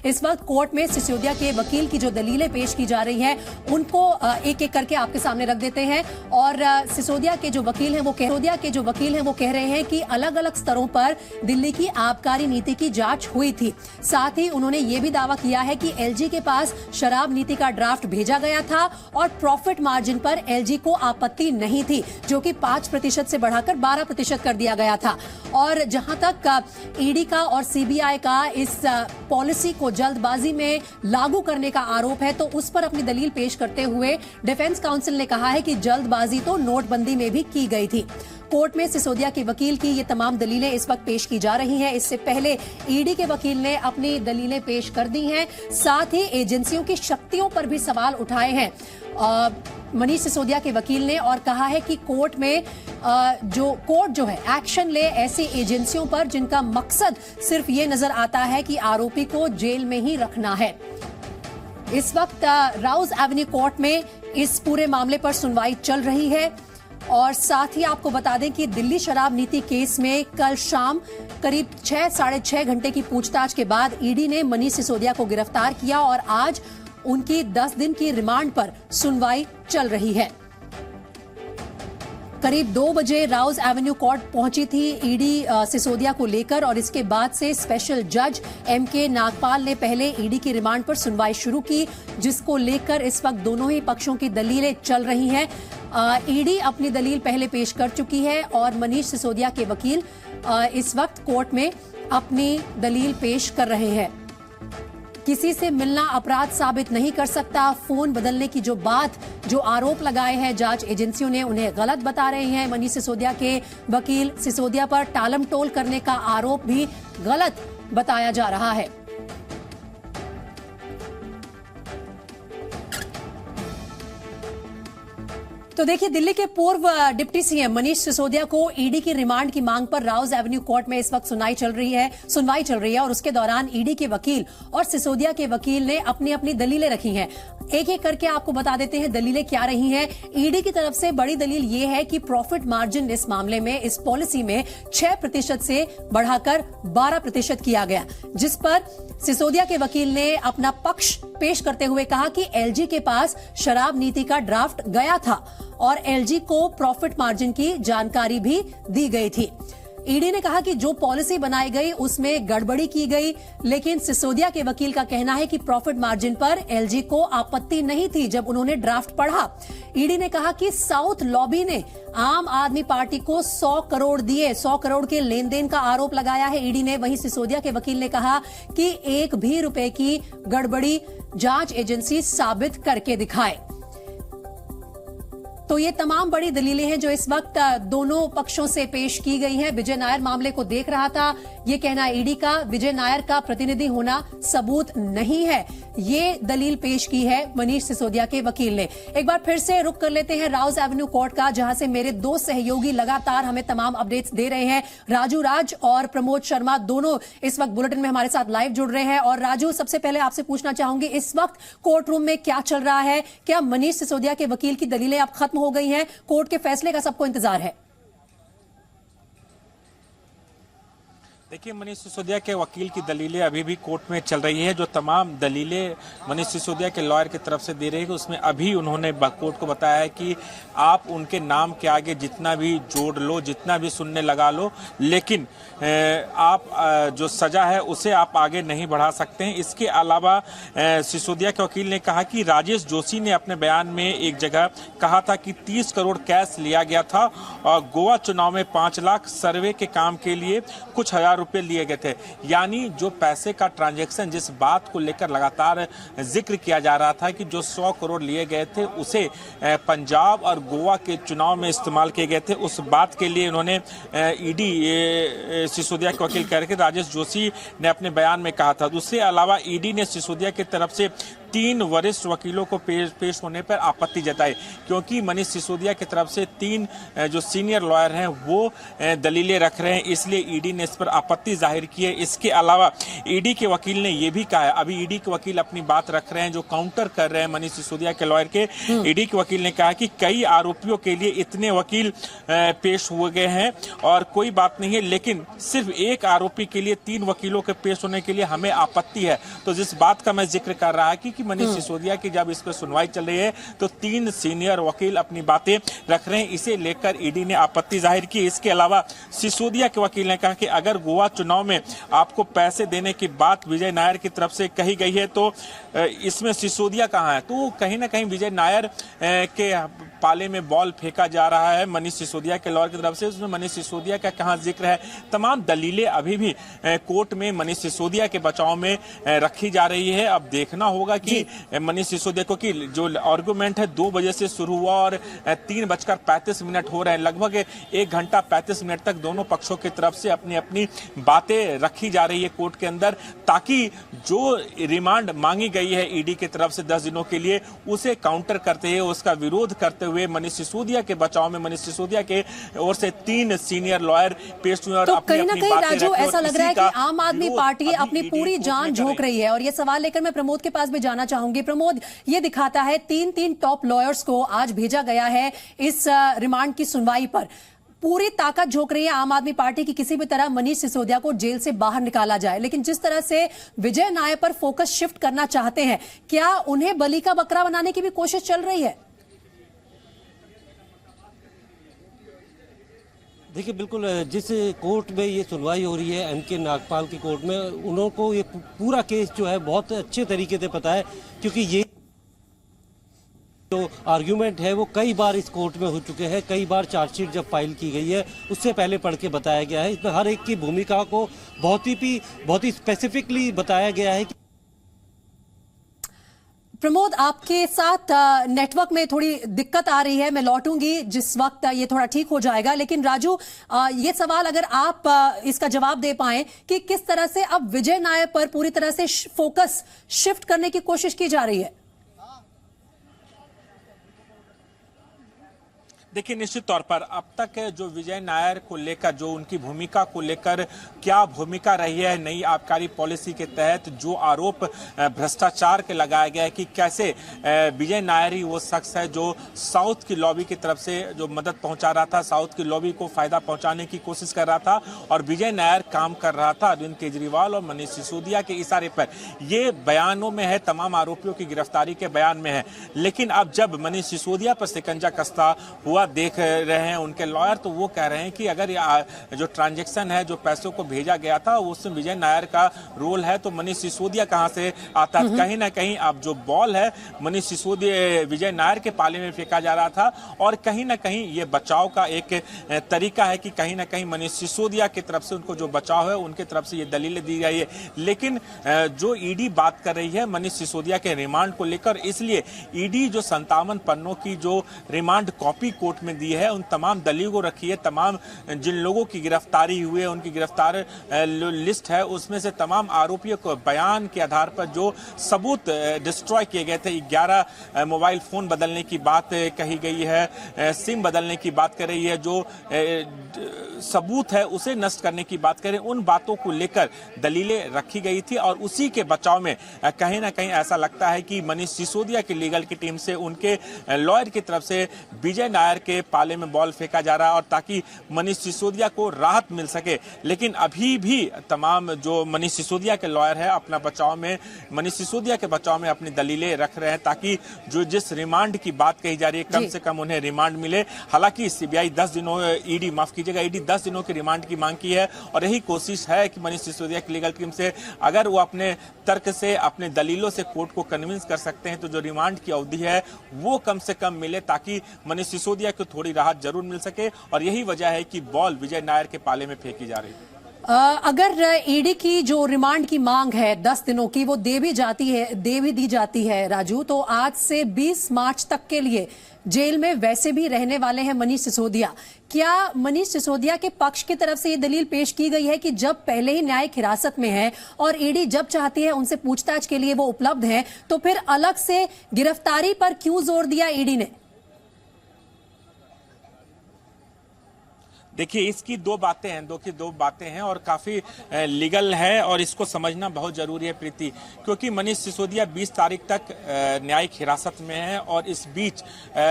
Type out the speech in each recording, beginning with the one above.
इस वक्त कोर्ट में सिसोदिया के वकील की जो दलीलें पेश की जा रही हैं उनको एक एक करके आपके सामने रख देते हैं। और सिसोदिया के जो वकील हैं वो कह रहे हैं कि अलग अलग स्तरों पर दिल्ली की आबकारी नीति की जांच हुई थी। साथ ही उन्होंने ये भी दावा किया है कि एलजी के पास शराब नीति का ड्राफ्ट भेजा गया था और प्रॉफिट मार्जिन पर एलजी को आपत्ति नहीं थी, जो कि 5% से बढ़ाकर 12% कर दिया गया था। और जहां तक ईडी का और सीबीआई का इस पॉलिसी को जल्दबाजी में लागू करने का आरोप है, तो उस पर अपनी दलील पेश करते हुए डिफेंस काउंसिल ने कहा है कि जल्दबाजी तो नोटबंदी में भी की गई थी। कोर्ट में सिसोदिया के वकील की ये तमाम दलीलें इस वक्त पेश की जा रही हैं। इससे पहले ईडी के वकील ने अपनी दलीलें पेश कर दी हैं। साथ ही एजेंसियों की शक्तियों पर भी सवाल उठाए हैं मनीष सिसोदिया के वकील ने, और कहा है कि कोर्ट जो है एक्शन ले ऐसी एजेंसियों पर जिनका मकसद सिर्फ ये नजर आता है कि आरोपी को जेल में ही रखना है। इस वक्त राउज एवेन्यू कोर्ट में इस पूरे मामले पर सुनवाई चल रही है। और साथ ही आपको बता दें कि दिल्ली शराब नीति केस में कल शाम करीब 6 - 6.5 घंटे की पूछताछ के बाद ईडी ने मनीष सिसोदिया को गिरफ्तार किया और आज उनकी 10 दिन की रिमांड पर सुनवाई चल रही है। करीब 2 बजे राउज एवेन्यू कोर्ट पहुंची थी ईडी सिसोदिया को लेकर, और इसके बाद से स्पेशल जज MK नागपाल ने पहले ईडी की रिमांड पर सुनवाई शुरू की, जिसको लेकर इस वक्त दोनों ही पक्षों की दलीलें चल रही हैं। ईडी अपनी दलील पहले पेश कर चुकी है और मनीष सिसोदिया के वकील इस वक्त कोर्ट में अपनी दलील पेश कर रहे हैं। किसी से मिलना अपराध साबित नहीं कर सकता, फोन बदलने की जो आरोप लगाए हैं जांच एजेंसियों ने उन्हें गलत बता रहे हैं मनीष सिसोदिया के वकील। सिसोदिया पर टालम टोल करने का आरोप भी गलत बताया जा रहा है। तो देखिए, दिल्ली के पूर्व डिप्टी सीएम मनीष सिसोदिया को ईडी की रिमांड की मांग पर राउज एवेन्यू कोर्ट में इस वक्त सुनवाई चल रही है और उसके दौरान ईडी के वकील और सिसोदिया के वकील ने अपनी अपनी दलीलें रखी हैं। एक एक करके आपको बता देते हैं दलीलें क्या रही हैं। ईडी की तरफ से बड़ी दलील ये है कि प्रॉफिट मार्जिन इस मामले में, इस पॉलिसी में 6% से बढ़ाकर 12% किया गया, जिस पर सिसोदिया के वकील ने अपना पक्ष पेश करते हुए कहा कि एलजी के पास शराब नीति का ड्राफ्ट गया था और एलजी को प्रॉफिट मार्जिन की जानकारी भी दी गई थी। ईडी ने कहा कि जो पॉलिसी बनाई गई उसमें गड़बड़ी की गई, लेकिन सिसोदिया के वकील का कहना है कि प्रॉफिट मार्जिन पर एलजी को आपत्ति नहीं थी जब उन्होंने ड्राफ्ट पढ़ा। ईडी ने कहा कि साउथ लॉबी ने आम आदमी पार्टी को 100 करोड़ दिए, 100 करोड़ के लेन देन का आरोप लगाया है ईडी ने। वहीं सिसोदिया के वकील ने कहा कि 1 भी रुपए की गड़बड़ी जांच एजेंसी साबित करके दिखाए। तो ये तमाम बड़ी दलीलें हैं जो इस वक्त दोनों पक्षों से पेश की गई हैं। विजय नायर मामले को देख रहा था, ये कहना ईडी का, विजय नायर का प्रतिनिधि होना सबूत नहीं है, ये दलील पेश की है मनीष सिसोदिया के वकील ने। एक बार फिर से रुख कर लेते हैं राउज एवेन्यू कोर्ट का, जहां से मेरे 2 सहयोगी लगातार हमें तमाम अपडेट्स दे रहे हैं। राजू राज और प्रमोद शर्मा दोनों इस वक्त बुलेटिन में हमारे साथ लाइव जुड़ रहे हैं। और राजू, सबसे पहले आपसे पूछना चाहूंगी, इस वक्त कोर्ट रूम में क्या चल रहा है? क्या मनीष सिसोदिया के वकील की दलीलें अब खत्म हो गई हैं? कोर्ट के फैसले का सबको इंतजार है। देखिए, मनीष सिसोदिया के वकील की दलीलें अभी भी कोर्ट में चल रही है। जो तमाम दलीलें मनीष सिसोदिया के लॉयर की तरफ से दे रहे हैं, उसमें अभी उन्होंने कोर्ट को बताया है कि आप उनके नाम के आगे जितना भी जोड़ लो, जितना भी सुनने लगा लो, लेकिन आप जो सजा है उसे आप आगे नहीं बढ़ा सकते हैं। इसके अलावा सिसोदिया के वकील ने कहा कि राजेश जोशी ने अपने बयान में एक जगह कहा था कि 30 करोड़ कैश लिया गया था और गोवा चुनाव में 5 लाख सर्वे के काम के लिए कुछ हजार रुपए लिए गए थे। यानी जो पैसे का ट्रांजैक्शन, जिस बात को लेकर लगातार जिक्र किया जा रहा था कि जो 100 करोड़ लिए गए थे उसे पंजाब और गोवा के चुनाव में इस्तेमाल किए गए थे, उस बात के लिए उन्होंने ईडी सिसोदिया के वकील कह रहे थे, राजेश जोशी ने अपने बयान में कहा था। दूसरे अलावा ईडी ने सिसोदिया की तरफ से 3 वरिष्ठ वकीलों को पेश होने पर आपत्ति जताई, क्योंकि मनीष सिसोदिया की तरफ से 3 जो सीनियर लॉयर हैं वो दलीलें रख रहे हैं, इसलिए ईडी ने इस पर आपत्ति जाहिर की है। इसके अलावा ईडी के वकील ने यह भी कहा है, अभी ईडी के वकील अपनी बात रख रहे हैं, जो काउंटर कर रहे हैं मनीष सिसोदिया के लॉयर के। ईडी के वकील ने कहा कि कई आरोपियों के लिए इतने वकील पेश हुए गए हैं और कोई बात नहीं है, लेकिन सिर्फ एक आरोपी के लिए 3 वकीलों के पेश होने के लिए हमें आपत्ति है। तो जिस बात का मैं जिक्र कर रहा कि मनीष सिसोदिया की जब इस पर सुनवाई चल रही है तो 3 सीनियर वकील अपनी बातें रख रहे हैं, इसे लेकर ईडी ने आपत्ति जाहिर की। इसके अलावा सिसोदिया के वकील ने कहा कि अगर गोवा चुनाव में आपको पैसे देने की बात विजय नायर की तरफ से कही गई है तो इसमें सिसोदिया कहां है? तो कहीं ना कहीं विजय नायर के पाले में बॉल फेंका जा रहा है मनीष सिसोदिया के लॉयर की तरफ से, उसमें मनीष सिसोदिया का कहां जिक्र है? तमाम दलीलें अभी भी कोर्ट में मनीष सिसोदिया के बचाव में रखी जा रही है। अब देखना होगा कि मनीष सिसोदिया को कि जो आर्गुमेंट है 2 बजे से शुरू हुआ और 3:35 हो रहे हैं, लगभग 1 घंटा 35 मिनट तक दोनों पक्षों की तरफ से अपनी अपनी बातें रखी जा रही है कोर्ट के अंदर, ताकि जो रिमांड मांगी गई है ईडी की तरफ से 10 दिनों के लिए उसे काउंटर करते हुए, उसका विरोध करते हुए मनीष सिसोदिया के बचाव में मनीष सिसोदिया के ओर से 3 सीनियर लॉयर पेश हुए और तो कहीं ना कहीं राजू ऐसा लग रहा है कि आम आदमी पार्टी अपनी पूरी जान झोंक रही है। और ये सवाल लेकर मैं प्रमोद के पास भी जाना चाहूंगी। प्रमोद, ये दिखाता है 3 टॉप लॉयर्स को आज भेजा गया है इस रिमांड की सुनवाई पर। पूरी ताकत झोंक रही है आम आदमी पार्टी की किसी भी तरह मनीष सिसोदिया को जेल से बाहर निकाला जाए, लेकिन जिस तरह से विजय नायर पर फोकस शिफ्ट करना चाहते हैं, क्या उन्हें बलि का बकरा बनाने की भी कोशिश चल रही है? देखिए, बिल्कुल जिस कोर्ट में ये सुनवाई हो रही है एमके नागपाल की कोर्ट में, उनको ये पूरा केस जो है बहुत अच्छे तरीके से पता है, क्योंकि ये जो आर्ग्यूमेंट है वो कई बार इस कोर्ट में हो चुके हैं। कई बार चार्जशीट जब फाइल की गई है उससे पहले पढ़ के बताया गया है। इसमें हर एक की भूमिका को बहुत ही स्पेसिफिकली बताया गया है। प्रमोद, आपके साथ नेटवर्क में थोड़ी दिक्कत आ रही है, मैं लौटूंगी जिस वक्त ये थोड़ा ठीक हो जाएगा। लेकिन राजू, ये सवाल अगर आप इसका जवाब दे पाएं कि किस तरह से अब विजय नायर पर पूरी तरह से फोकस शिफ्ट करने की कोशिश की जा रही है? देखिए, निश्चित तौर पर अब तक जो विजय नायर को लेकर, जो उनकी भूमिका को लेकर क्या भूमिका रही है नई आबकारी पॉलिसी के तहत, जो आरोप भ्रष्टाचार के लगाया गया है कि कैसे विजय नायर ही वो शख्स है जो साउथ की लॉबी की तरफ से जो मदद पहुंचा रहा था, साउथ की लॉबी को फायदा पहुंचाने की कोशिश कर रहा था, और विजय नायर काम कर रहा था अरविंद केजरीवाल और मनीष सिसोदिया के इशारे पर। ये बयानों में है, तमाम आरोपियों की गिरफ्तारी के बयान में है। लेकिन अब जब मनीष सिसोदिया पर शिकंजा कसता हुआ देख रहे हैं उनके लॉयर, तो वो कह रहे हैं कि अगर जो ट्रांजैक्शन है, जो पैसों को भेजा गया था, उसमें विजय नायर का रोल है, तो मनीष सिसोदिया कहां से आता है? कहीं ना कहीं अब जो बॉल है मनीष सिसोदिया, विजय नायर के पाले में फेंका जा रहा था, और कहीं ना कहीं ये बचाव का एक तरीका है कि कहीं ना कहीं मनीष सिसोदिया की तरफ से उनको जो बचाव है उनकी तरफ से ये दलीलें दी गई है। लेकिन जो ईडी बात कर रही है मनीष सिसोदिया के रिमांड को लेकर, इसलिए ईडी जो 57 पन्नों की जो रिमांड कॉपी कोर्ट में दी है, उन तमाम दलीलों को रखी है, तमाम जिन लोगों की गिरफ्तारी हुई है उनकी गिरफ्तार लिस्ट है, उसमें से तमाम आरोपियों को बयान के आधार पर जो सबूत डिस्ट्रॉय किए गए थे, 11 मोबाइल फोन बदलने की बात कही गई है, सिम बदलने की बात कर रही है, जो सबूत है उसे नष्ट करने की बात करें, उन बातों को लेकर दलीलें रखी गई थी। और उसी के बचाव में कहीं ना कहीं ऐसा लगता है कि मनीष सिसोदिया की लीगल की टीम से, उनके लॉयर की तरफ से विजय नायर के पाले में बॉल फेंका जा रहा है, और ताकि मनीष सिसोदिया को राहत मिल सके। लेकिन अभी भी तमाम जो मनीष सिसोदिया के लॉयर है अपना बचाव में, मनीष सिसोदिया के बचाव में अपनी दलीलें रख रहे हैं, ताकि जो जिस रिमांड की बात कही जा रही है कम से कम उन्हें रिमांड मिले। हालांकि सीबीआई 10 दिनों, ईडी माफ कीजिएगा, ईडी 10 दिनों की रिमांड की मांग की है, और यही कोशिश है कि मनीष सिसोदिया की लीगल टीम से अगर वो अपने तर्क से, अपने दलीलों से कोर्ट को कन्विंस कर सकते हैं तो जो रिमांड की अवधि है वो कम से कम मिले, ताकि मनीष सिसोदिया को थोड़ी राहत जरूर मिल सके। और यही वजह है कि बॉल विजय नायर के पाले में फेंकी जा रही है। अगर ईडी की जो रिमांड की मांग है 10 दिनों की, वो दे भी दी जाती है राजू, तो आज से 20 मार्च तक के लिए जेल में वैसे भी रहने वाले हैं मनीष सिसोदिया। क्या मनीष सिसोदिया के पक्ष की तरफ से ये दलील पेश की गई है कि जब पहले ही न्यायिक हिरासत में है और ईडी जब चाहती है उनसे पूछताछ के लिए वो उपलब्ध है, तो फिर अलग से गिरफ्तारी पर क्यों जोर दिया ईडी ने? देखिए, इसकी दो बातें हैं और काफ़ी लीगल है और इसको समझना बहुत ज़रूरी है प्रीति, क्योंकि मनीष सिसोदिया 20 तारीख तक न्यायिक हिरासत में है और इस बीच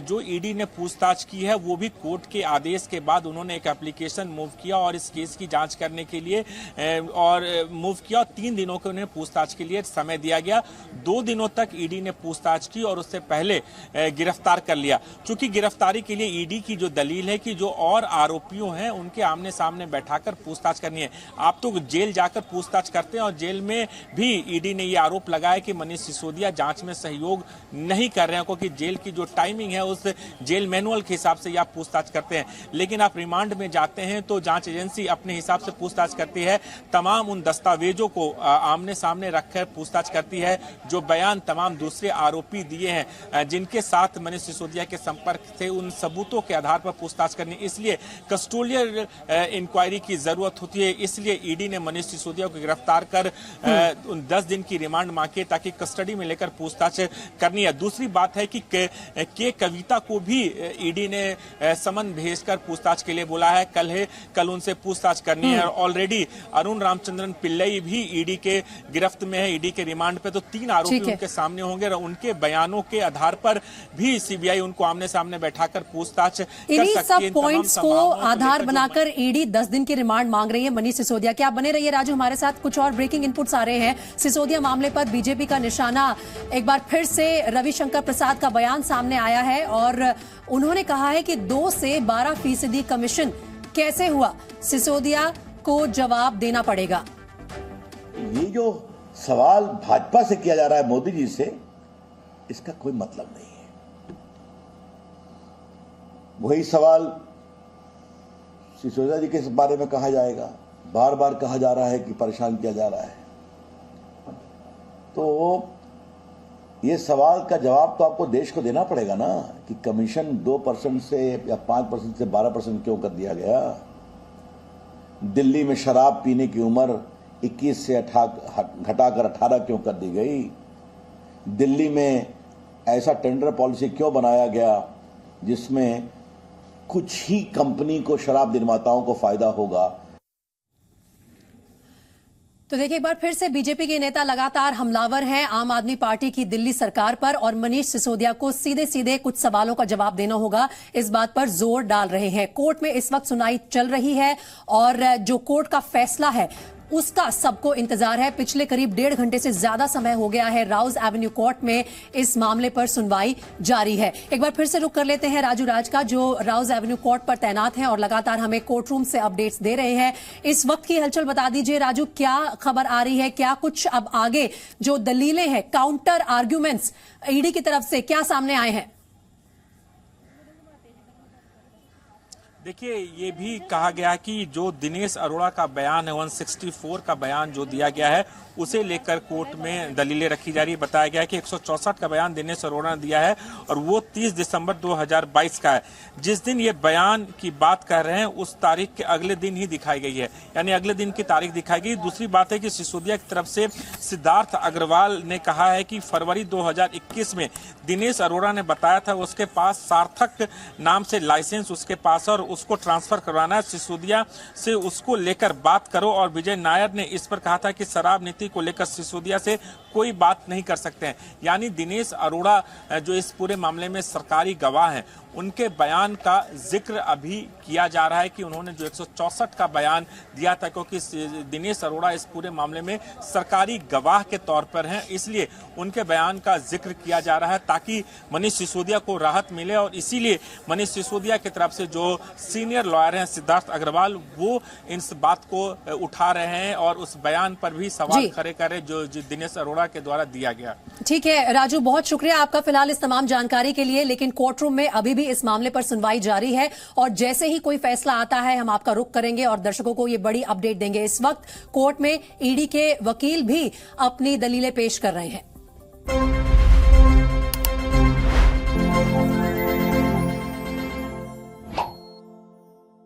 जो ईडी ने पूछताछ की है वो भी कोर्ट के आदेश के बाद उन्होंने एक एप्लीकेशन मूव किया और इस केस की जांच करने के लिए और 3 दिनों के उन्हें पूछताछ के लिए समय दिया गया। 2 दिनों तक ईडी ने पूछताछ की और उससे पहले गिरफ्तार कर लिया। चूंकि गिरफ्तारी के लिए ईडी की जो दलील है कि जो और आरोपियों हैं उनके आमने सामने बैठाकर पूछताछ करनी है। आप तो जेल जाकर पूछताछ करते हैं और जेल में भी ईडी ने यह आरोप लगाया कि मनीष सिसोदिया जांच में सहयोग नहीं कर रहे हैं, क्योंकि जेल की जो टाइमिंग है उस जेल मैनुअल के हिसाब से आप पूछताछ करते हैं। लेकिन आप रिमांड में जाते हैं तो जांच एजेंसी अपने हिसाब से पूछताछ करती है, तमाम उन दस्तावेजों को आमने सामने रखकर पूछताछ करती है जो बयान तमाम दूसरे आरोपी दिए हैं जिनके साथ मनीष सिसोदिया के संपर्क थे, उन सबूतों के आधार पर पूछताछ करनी। इसलिए कस्टोडियल इंक्वायरी की जरूरत होती है। इसलिए ईडी ने मनीष सिसोदिया को गिरफ्तार कर 10 दिन की रिमांड मांगी ताकि कस्टडी में लेकर पूछताछ करनी है। दूसरी बात है कि के कविता को भी ईडी ने समन भेजकर पूछताछ के लिए बोला है। कल उनसे पूछताछ करनी है। ऑलरेडी अरुण रामचंद्रन पिल्लई भी ईडी के गिरफ्त में है, ईडी के रिमांड पे। तो 3 आरोपी उनके सामने होंगे और उनके बयानों के आधार पर भी सीबीआई उनको आमने सामने बैठाकर पूछताछ कर सकती है। पॉइंट्स को आधार बनाकर ईडी 10 दिन की रिमांड मांग रही है मनीष सिसोदिया। क्या बने रहिए राजू हमारे साथ, कुछ और ब्रेकिंग इनपुट्स आ रहे हैं। सिसोदिया मामले पर बीजेपी का निशाना एक बार फिर से रविशंकर प्रसाद का बयान सामने आया है और उन्होंने कहा है कि 2 से 12% कमीशन कैसे हुआ, सिसोदिया को जवाब देना पड़ेगा। ये जो सवाल भाजपा से किया जा रहा है मोदी जी से, इसका कोई मतलब नहीं है। वही सवाल सिसोदिया जी के बारे में कहा जाएगा। बार बार कहा जा रहा है कि परेशान किया जा रहा है। तो ये सवाल का जवाब तो आपको देश को देना पड़ेगा ना कि कमीशन 2% से या 5% से 12% क्यों कर दिया गया। दिल्ली में शराब पीने की उम्र 21 से घटाकर 18 क्यों कर दी गई। दिल्ली में ऐसा टेंडर पॉलिसी क्यों बनाया गया जिसमें कुछ ही कंपनी को, शराब निर्माताओं को फायदा होगा। तो देखिए, एक बार फिर से बीजेपी के नेता लगातार हमलावर हैं आम आदमी पार्टी की दिल्ली सरकार पर और मनीष सिसोदिया को सीधे सीधे कुछ सवालों का जवाब देना होगा, इस बात पर जोर डाल रहे हैं। कोर्ट में इस वक्त सुनवाई चल रही है और जो कोर्ट का फैसला है उसका सबको इंतजार है। पिछले करीब 1.5 घंटे से ज्यादा समय हो गया है राउज एवेन्यू कोर्ट में इस मामले पर सुनवाई जारी है। एक बार फिर से रुक कर लेते हैं राजू राज का, जो राउज एवेन्यू कोर्ट पर तैनात हैं और लगातार हमें कोर्ट रूम से अपडेट्स दे रहे हैं। इस वक्त की हलचल बता दीजिए राजू, क्या खबर आ रही है, क्या कुछ अब आगे जो दलीलें हैं, काउंटर आर्ग्यूमेंट्स ईडी की तरफ से क्या सामने आए हैं? देखिए, ये भी कहा गया कि जो दिनेश अरोड़ा का बयान है, 164 का बयान जो दिया गया है, उसे लेकर कोर्ट में दलीलें रखी जा रही है। बताया गया कि 164 का बयान दिनेश अरोड़ा ने दिया है और वो 30 दिसंबर 2022 का है। जिस दिन ये बयान की बात कर रहे हैं उस तारीख के अगले दिन ही दिखाई गई है, यानी अगले दिन की तारीख दिखाई गई। दूसरी बात है कि सिसोदिया की तरफ से सिद्धार्थ अग्रवाल ने कहा है कि फरवरी 2021 में दिनेश अरोड़ा ने बताया था उसके पास सार्थक नाम से लाइसेंस उसके पास और उसको ट्रांसफर करवाना है, सिसोदिया से उसको लेकर बात करो। और विजय नायर ने इस पर कहा था कि शराब नीति को लेकर सिसोदिया से कोई बात नहीं कर सकते हैं। यानी दिनेश अरोड़ा जो इस पूरे मामले में सरकारी गवाह हैं, उनके बयान का जिक्र अभी किया जा रहा है कि उन्होंने जो 164 का बयान दिया था, क्योंकि दिनेश अरोड़ा इस पूरे मामले में सरकारी गवाह के तौर पर हैं, इसलिए उनके बयान का जिक्र किया जा रहा है ताकि मनीष सिसोदिया को राहत मिले। और इसीलिए मनीष सिसोदिया की तरफ से जो सीनियर लॉयर हैं सिद्धार्थ अग्रवाल, वो इस बात को उठा रहे हैं और उस बयान पर भी सवाल खड़े कर रहे जो दिनेश अरोड़ा के द्वारा दिया गया। ठीक है राजू, बहुत शुक्रिया आपका फिलहाल इस तमाम जानकारी के लिए। लेकिन कोर्ट रूम में अभी भी इस मामले पर सुनवाई जारी है और जैसे ही कोई फैसला आता है हम आपका रुख करेंगे और दर्शकों को ये बड़ी अपडेट देंगे। इस वक्त कोर्ट में ईडी के वकील भी अपनी दलीलें पेश कर रहे हैं।